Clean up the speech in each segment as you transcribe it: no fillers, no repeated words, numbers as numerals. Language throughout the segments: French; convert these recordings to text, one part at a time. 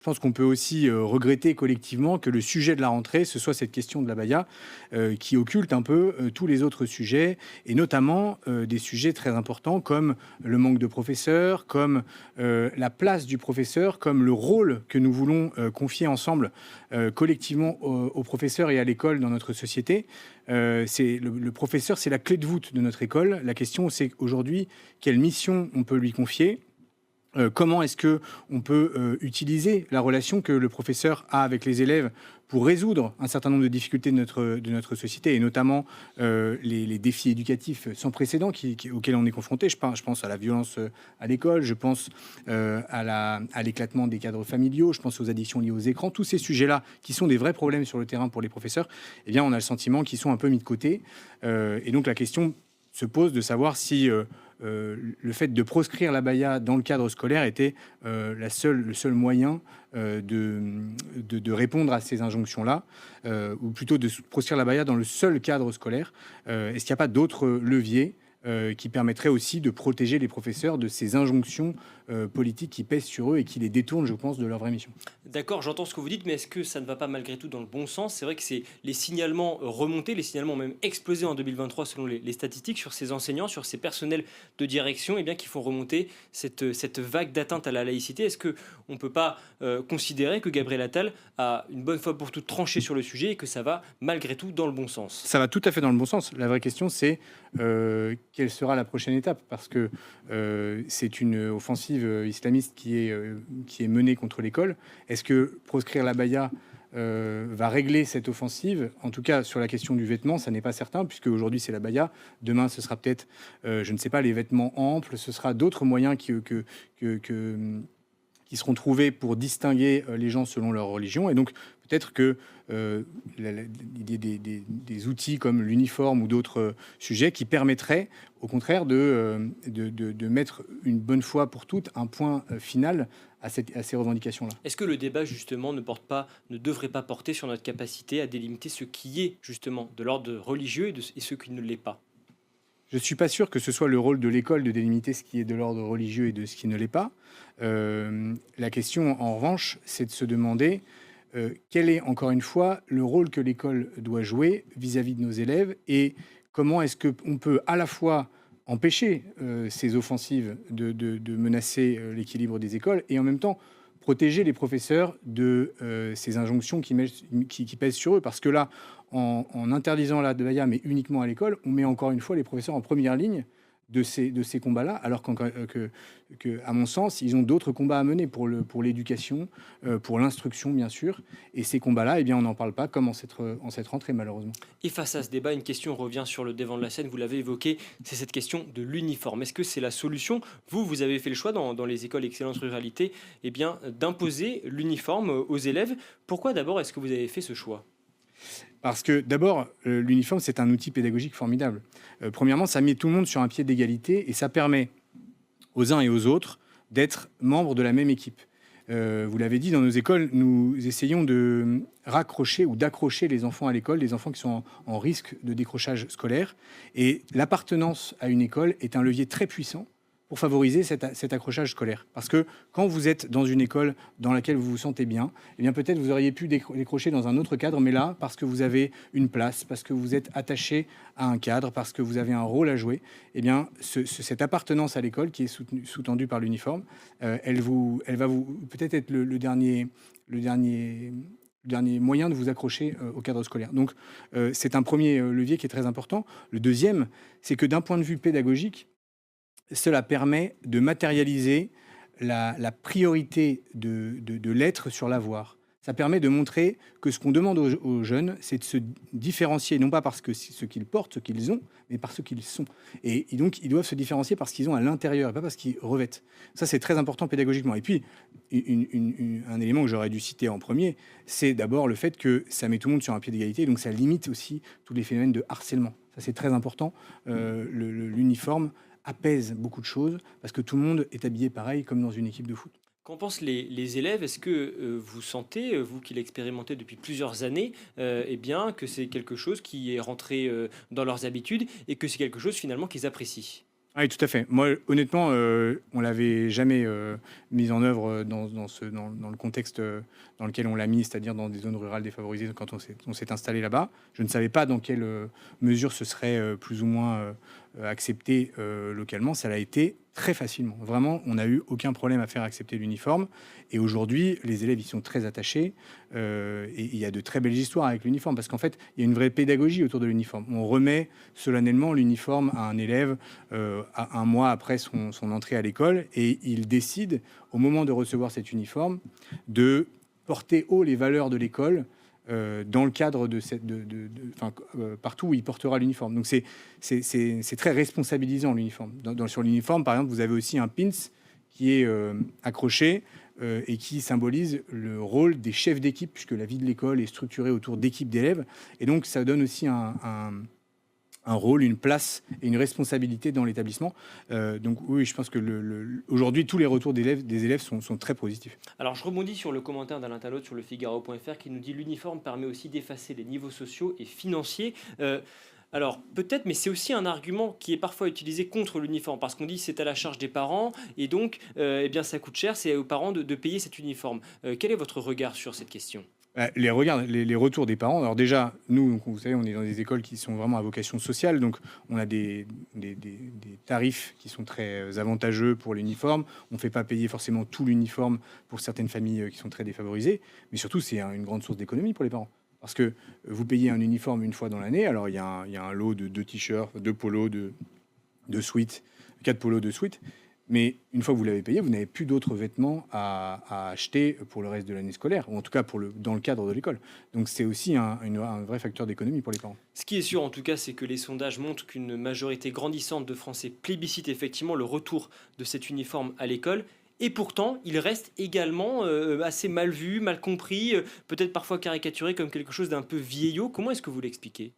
Je pense qu'on peut aussi regretter collectivement que le sujet de la rentrée, ce soit cette question de l'abaya qui occulte un peu tous les autres sujets, et notamment des sujets très importants comme le manque de professeurs, comme la place du professeur, comme le rôle que nous voulons confier ensemble collectivement aux professeurs et à l'école dans notre société. Le professeur, c'est la clé de voûte de notre école. La question, c'est aujourd'hui quelle mission on peut lui confier. Comment est-ce que on peut utiliser la relation que le professeur a avec les élèves pour résoudre un certain nombre de difficultés de notre société, et notamment les défis éducatifs sans précédent auxquels on est confronté. Je pense à la violence à l'école, je pense à l'éclatement des cadres familiaux, je pense aux addictions liées aux écrans. Tous ces sujets-là, qui sont des vrais problèmes sur le terrain pour les professeurs, eh bien, on a le sentiment qu'ils sont un peu mis de côté. Et donc la question se pose de savoir si le fait de proscrire l'abaya dans le cadre scolaire était le seul moyen de répondre à ces injonctions-là, ou plutôt de proscrire l'abaya dans le seul cadre scolaire. Est-ce qu'il n'y a pas d'autres leviers qui permettraient aussi de protéger les professeurs de ces injonctions politiques qui pèsent sur eux et qui les détournent, je pense, de leur vraie mission? D'accord, j'entends ce que vous dites, mais est-ce que ça ne va pas malgré tout dans le bon sens? C'est vrai que c'est les signalements remontés, les signalements ont même explosé en 2023 selon les statistiques sur ces enseignants, sur ces personnels de direction, eh bien, qui font remonter cette vague d'atteinte à la laïcité. Est-ce qu'on ne peut pas considérer que Gabriel Attal a une bonne fois pour toutes tranché sur le sujet et que ça va malgré tout dans le bon sens? Ça va tout à fait dans le bon sens. La vraie question, c'est quelle sera la prochaine étape? Parce que c'est une offensive islamiste qui est menée contre l'école. Est-ce que proscrire l'abaya va régler cette offensive? En tout cas, sur la question du vêtement, ça n'est pas certain, puisque aujourd'hui c'est l'abaya. Demain, ce sera peut-être, je ne sais pas, les vêtements amples. Ce sera d'autres moyens qui seront trouvés pour distinguer les gens selon leur religion. Et donc, peut-être que l'idée des outils comme l'uniforme ou d'autres sujets qui permettraient, au contraire, de mettre une bonne fois pour toutes un point final à ces revendications-là. Est-ce que le débat justement ne devrait pas porter sur notre capacité à délimiter ce qui est justement de l'ordre religieux et ce qui ne l'est pas? Je ne suis pas sûr que ce soit le rôle de l'école de délimiter ce qui est de l'ordre religieux et de ce qui ne l'est pas. La question, en revanche, c'est de se demander quel est, encore une fois, le rôle que l'école doit jouer vis-à-vis de nos élèves, et comment est-ce qu'on peut à la fois empêcher ces offensives de menacer l'équilibre des écoles, et en même temps protéger les professeurs de ces injonctions qui pèsent sur eux. Parce que là, en interdisant la baya, mais uniquement à l'école, on met encore une fois les professeurs en première ligne de ces combats-là, alors à mon sens, ils ont d'autres combats à mener pour l'éducation, pour l'instruction, bien sûr. Et ces combats-là, eh bien, on n'en parle pas comme en cette rentrée, malheureusement. Et face à ce débat, une question revient sur le devant de la scène, vous l'avez évoqué, c'est cette question de l'uniforme. Est-ce que c'est la solution? Vous avez fait le choix dans les écoles Excellence Ruralité, eh bien, d'imposer l'uniforme aux élèves. Pourquoi d'abord est-ce que vous avez fait ce choix? Parce que d'abord, l'uniforme, c'est un outil pédagogique formidable. Premièrement, ça met tout le monde sur un pied d'égalité et ça permet aux uns et aux autres d'être membres de la même équipe. Vous l'avez dit, dans nos écoles, nous essayons de raccrocher ou d'accrocher les enfants à l'école, les enfants qui sont en risque de décrochage scolaire. Et l'appartenance à une école est un levier très puissant pour favoriser cet accrochage scolaire. Parce que quand vous êtes dans une école dans laquelle vous vous sentez bien, eh bien peut-être vous auriez pu décrocher dans un autre cadre, mais là, parce que vous avez une place, parce que vous êtes attaché à un cadre, parce que vous avez un rôle à jouer, eh bien cette appartenance à l'école qui est sous-tendue par l'uniforme, elle va vous peut-être être le dernier moyen de vous accrocher au cadre scolaire. Donc c'est un premier levier qui est très important. Le deuxième, c'est que d'un point de vue pédagogique, cela permet de matérialiser la priorité de l'être sur l'avoir. Ça permet de montrer que ce qu'on demande aux jeunes, c'est de se différencier, non pas parce que ce qu'ils portent, ce qu'ils ont, mais par ce qu'ils sont. Et donc, ils doivent se différencier parce qu'ils ont à l'intérieur, et pas parce qu'ils revêtent. Ça, c'est très important pédagogiquement. Et puis, un élément que j'aurais dû citer en premier, c'est d'abord le fait que ça met tout le monde sur un pied d'égalité, donc ça limite aussi tous les phénomènes de harcèlement. Ça, c'est très important. L'uniforme apaise beaucoup de choses parce que tout le monde est habillé pareil comme dans une équipe de foot. Qu'en pensent les élèves? Est-ce que vous sentez, vous qui l'expérimentez depuis plusieurs années, eh bien, que c'est quelque chose qui est rentré dans leurs habitudes et que c'est quelque chose finalement qu'ils apprécient? Oui, tout à fait. Moi, honnêtement, on l'avait jamais mise en œuvre dans le contexte dans lequel on l'a mis, c'est-à-dire dans des zones rurales défavorisées quand on s'est installé là-bas. Je ne savais pas dans quelle mesure ce serait plus ou moins accepté localement. Ça l'a été très facilement. Vraiment, on n'a eu aucun problème à faire accepter l'uniforme. Et aujourd'hui, les élèves y sont très attachés. Et il y a de très belles histoires avec l'uniforme parce qu'en fait, il y a une vraie pédagogie autour de l'uniforme. On remet solennellement l'uniforme à un élève à un mois après son entrée à l'école et il décide, au moment de recevoir cet uniforme, de porter haut les valeurs de l'école dans le cadre de cette, partout où il portera l'uniforme. Donc c'est très responsabilisant l'uniforme. Sur l'uniforme, par exemple, vous avez aussi un pins qui est accroché et qui symbolise le rôle des chefs d'équipe, puisque la vie de l'école est structurée autour d'équipes d'élèves. Et donc ça donne aussi un rôle, une place et une responsabilité dans l'établissement. Donc oui, je pense que aujourd'hui, tous les retours des élèves sont très positifs. Alors je rebondis sur le commentaire d'Alain Talot sur le Figaro.fr qui nous dit l'uniforme permet aussi d'effacer les niveaux sociaux et financiers. Alors peut-être, mais c'est aussi un argument qui est parfois utilisé contre l'uniforme parce qu'on dit c'est à la charge des parents et donc eh bien ça coûte cher, c'est aux parents de payer cet uniforme. Quel est votre regard sur cette question? Les retours des parents. Alors déjà, nous, vous savez, on est dans des écoles qui sont vraiment à vocation sociale, donc on a des tarifs qui sont très avantageux pour l'uniforme. On ne fait pas payer forcément tout l'uniforme pour certaines familles qui sont très défavorisées, mais surtout, c'est une grande source d'économie pour les parents. Parce que vous payez un uniforme une fois dans l'année, alors il y a un lot de 2 t-shirts, 2 polos, de suites, 4 polos de suites. Mais une fois que vous l'avez payé, vous n'avez plus d'autres vêtements à acheter pour le reste de l'année scolaire, ou en tout cas dans le cadre de l'école. Donc c'est aussi un vrai facteur d'économie pour les parents. Ce qui est sûr en tout cas, c'est que les sondages montrent qu'une majorité grandissante de Français plébiscite effectivement le retour de cet uniforme à l'école. Et pourtant, il reste également assez mal vu, mal compris, peut-être parfois caricaturé comme quelque chose d'un peu vieillot. Comment est-ce que vous l'expliquez?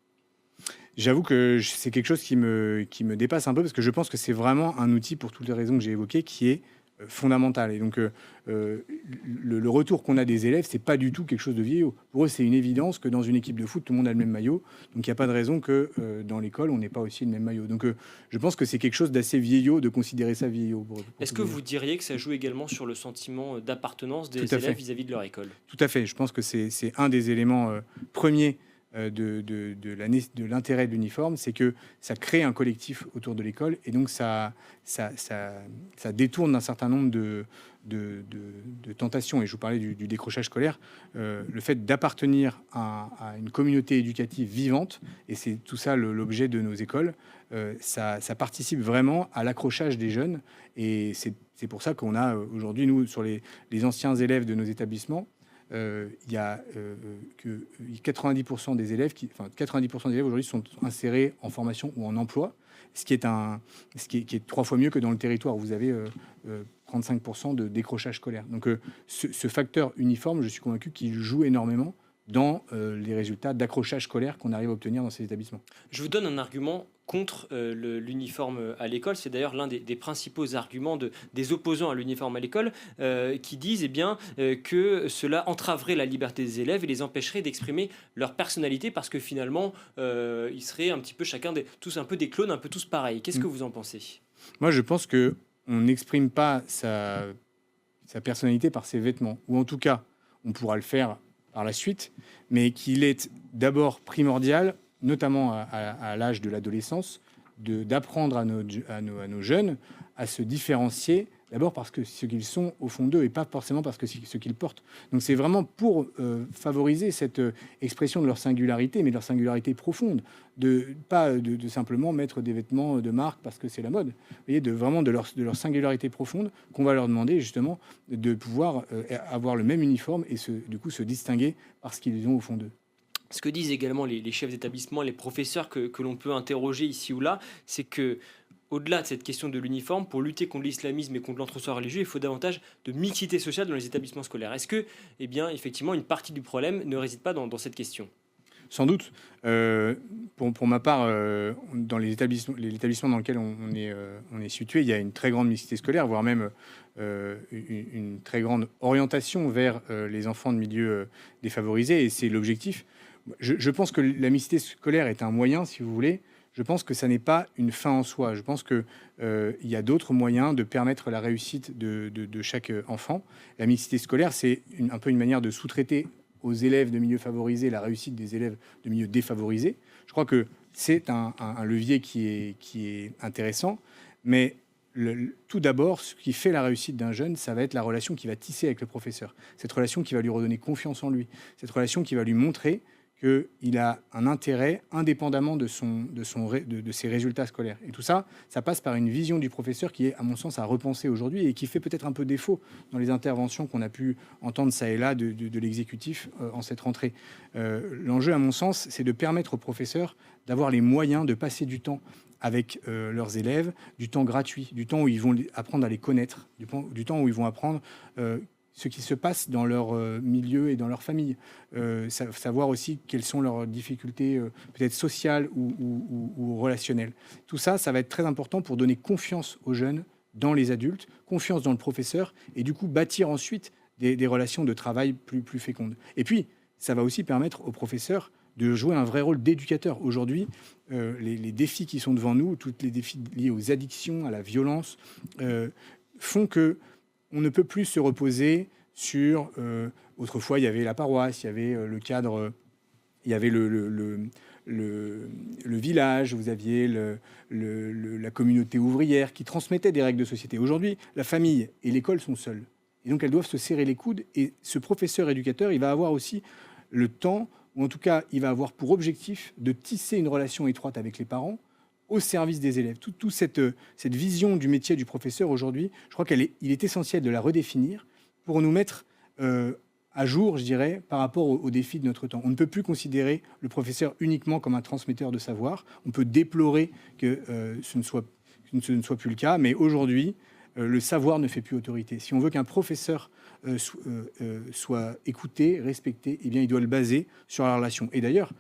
J'avoue que c'est quelque chose qui me dépasse un peu parce que je pense que c'est vraiment un outil pour toutes les raisons que j'ai évoquées qui est fondamental. Et donc, le retour qu'on a des élèves, c'est pas du tout quelque chose de vieillot. Pour eux, c'est une évidence que dans une équipe de foot, tout le monde a le même maillot. Donc, il n'y a pas de raison que dans l'école, on n'ait pas aussi le même maillot. Donc, je pense que c'est quelque chose d'assez vieillot de considérer ça vieillot. Est-ce que vous diriez que ça joue également sur le sentiment d'appartenance des élèves vis-à-vis de leur école? Tout à fait. Je pense que c'est un des éléments premiers de l'intérêt de l'uniforme, c'est que ça crée un collectif autour de l'école et donc ça détourne d'un certain nombre de tentations. Et je vous parlais du décrochage scolaire, le fait d'appartenir à une communauté éducative vivante, et c'est tout ça l'objet de nos écoles, ça participe vraiment à l'accrochage des jeunes. Et c'est pour ça qu'on a aujourd'hui, nous, sur les anciens élèves de nos établissements, il y a que 90% des élèves, 90% des élèves aujourd'hui sont insérés en formation ou en emploi, ce qui est 3 fois mieux que dans le territoire où vous avez 35% de décrochage scolaire. Donc ce facteur uniforme, je suis convaincu qu'il joue énormément dans les résultats d'accrochage scolaire qu'on arrive à obtenir dans ces établissements. Je vous donne un argument contre l'uniforme à l'école. C'est d'ailleurs l'un des principaux arguments des opposants à l'uniforme à l'école qui disent que cela entraverait la liberté des élèves et les empêcherait d'exprimer leur personnalité parce que finalement, ils seraient un petit peu tous un peu des clones, un peu tous pareils. Qu'est-ce que vous en pensez? Moi, je pense qu'on n'exprime pas sa personnalité par ses vêtements, ou en tout cas, on pourra le faire par la suite, mais qu'il est d'abord primordial, notamment à l'âge de l'adolescence, d'apprendre à nos jeunes à se différencier, d'abord parce que ce qu'ils sont au fond d'eux et pas forcément parce que ce qu'ils portent. Donc c'est vraiment pour favoriser cette expression de leur singularité, mais de leur singularité profonde, pas de simplement mettre des vêtements de marque parce que c'est la mode. Vous voyez, vraiment de leur singularité profonde qu'on va leur demander justement de pouvoir avoir le même uniforme et du coup se distinguer par ce qu'ils ont au fond d'eux. Ce que disent également les chefs d'établissement, les professeurs que l'on peut interroger ici ou là, c'est que au-delà de cette question de l'uniforme, pour lutter contre l'islamisme et contre l'entre-soi religieux, il faut davantage de mixité sociale dans les établissements scolaires. Est-ce que, effectivement, une partie du problème ne réside pas dans cette question? Sans doute. Pour ma part, dans l'établissement dans lequel on est situé, il y a une très grande mixité scolaire, voire même une très grande orientation vers les enfants de milieux défavorisés, et c'est l'objectif. Je pense que la mixité scolaire est un moyen, si vous voulez, je pense que ça n'est pas une fin en soi. Je pense qu'il y a d'autres moyens de permettre la réussite de chaque enfant. La mixité scolaire, c'est un peu une manière de sous-traiter aux élèves de milieux favorisés la réussite des élèves de milieux défavorisés. Je crois que c'est un levier qui est intéressant, mais tout d'abord, ce qui fait la réussite d'un jeune, ça va être la relation qu'il va tisser avec le professeur. Cette relation qui va lui redonner confiance en lui. Cette relation qui va lui montrer qu'il a un intérêt indépendamment de ses résultats scolaires. Et tout ça, ça passe par une vision du professeur qui est, à mon sens, à repenser aujourd'hui et qui fait peut-être un peu défaut dans les interventions qu'on a pu entendre ça et là de l'exécutif en cette rentrée. L'enjeu, à mon sens, c'est de permettre aux professeurs d'avoir les moyens de passer du temps avec leurs élèves, du temps gratuit, du temps où ils vont apprendre à les connaître, du temps où ils vont apprendre ce qui se passe dans leur milieu et dans leur famille. Savoir aussi quelles sont leurs difficultés peut-être sociales ou relationnelles. Tout ça, ça va être très important pour donner confiance aux jeunes dans les adultes, confiance dans le professeur, et du coup bâtir ensuite des relations de travail plus fécondes. Et puis, ça va aussi permettre aux professeurs de jouer un vrai rôle d'éducateur. Aujourd'hui, les défis qui sont devant nous, tous les défis liés aux addictions, à la violence, font que on ne peut plus se reposer sur... autrefois, il y avait la paroisse, il y avait le cadre, il y avait le village, vous aviez la communauté ouvrière qui transmettait des règles de société. Aujourd'hui, la famille et l'école sont seules. Et donc, elles doivent se serrer les coudes. Et ce professeur éducateur, il va avoir aussi le temps, ou en tout cas, il va avoir pour objectif de tisser une relation étroite avec les parents, au service des élèves. Toute cette vision du métier du professeur aujourd'hui, je crois qu'il est essentiel de la redéfinir pour nous mettre à jour, je dirais, par rapport aux défis de notre temps. On ne peut plus considérer le professeur uniquement comme un transmetteur de savoir. On peut déplorer que ce ne soit plus le cas, mais aujourd'hui, le savoir ne fait plus autorité. Si on veut qu'un professeur soit écouté, respecté, eh bien, il doit le baser sur la relation. Et d'ailleurs,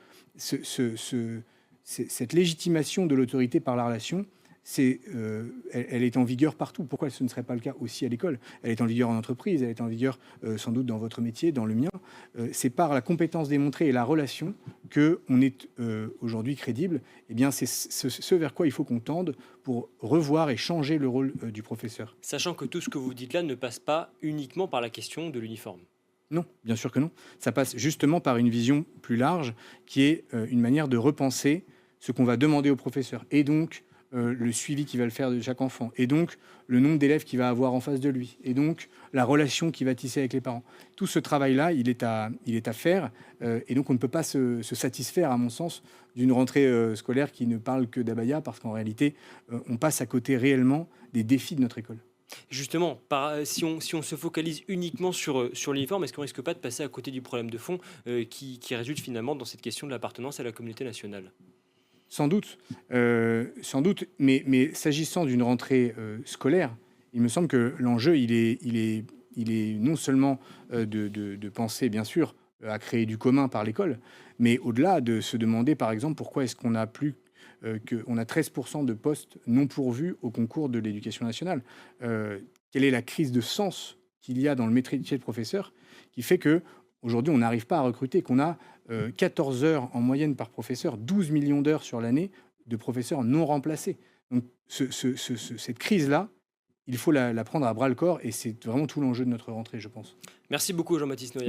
cette légitimation de l'autorité par la relation, elle est en vigueur partout. Pourquoi ce ne serait pas le cas aussi à l'école? Elle est en vigueur en entreprise, elle est en vigueur sans doute dans votre métier, dans le mien. C'est par la compétence démontrée et la relation qu'on est aujourd'hui crédible. Eh bien, c'est ce vers quoi il faut qu'on tende pour revoir et changer le rôle du professeur. Sachant que tout ce que vous dites là ne passe pas uniquement par la question de l'uniforme. Non, bien sûr que non. Ça passe justement par une vision plus large qui est une manière de repenser ce qu'on va demander au professeur et donc le suivi qu'il va le faire de chaque enfant et donc le nombre d'élèves qu'il va avoir en face de lui et donc la relation qu'il va tisser avec les parents. Tout ce travail-là, il est à faire et donc on ne peut pas se satisfaire, à mon sens, d'une rentrée scolaire qui ne parle que d'abaya parce qu'en réalité, on passe à côté réellement des défis de notre école. Justement, si on se focalise uniquement sur l'uniforme, est-ce qu'on risque pas de passer à côté du problème de fond qui résulte finalement dans cette question de l'appartenance à la communauté nationale? Sans doute, mais s'agissant d'une rentrée scolaire, il me semble que l'enjeu, il est non seulement de penser, bien sûr, à créer du commun par l'école, mais au-delà de se demander, par exemple, pourquoi est-ce qu'on a plus qu'on a 13% de postes non pourvus au concours de l'éducation nationale. Quelle est la crise de sens qu'il y a dans le métier de professeur qui fait que aujourd'hui on n'arrive pas à recruter, qu'on a 14 heures en moyenne par professeur, 12 millions d'heures sur l'année de professeurs non remplacés. Donc cette crise-là, il faut la prendre à bras le corps et c'est vraiment tout l'enjeu de notre rentrée, je pense. Merci beaucoup Jean-Baptiste Noyer.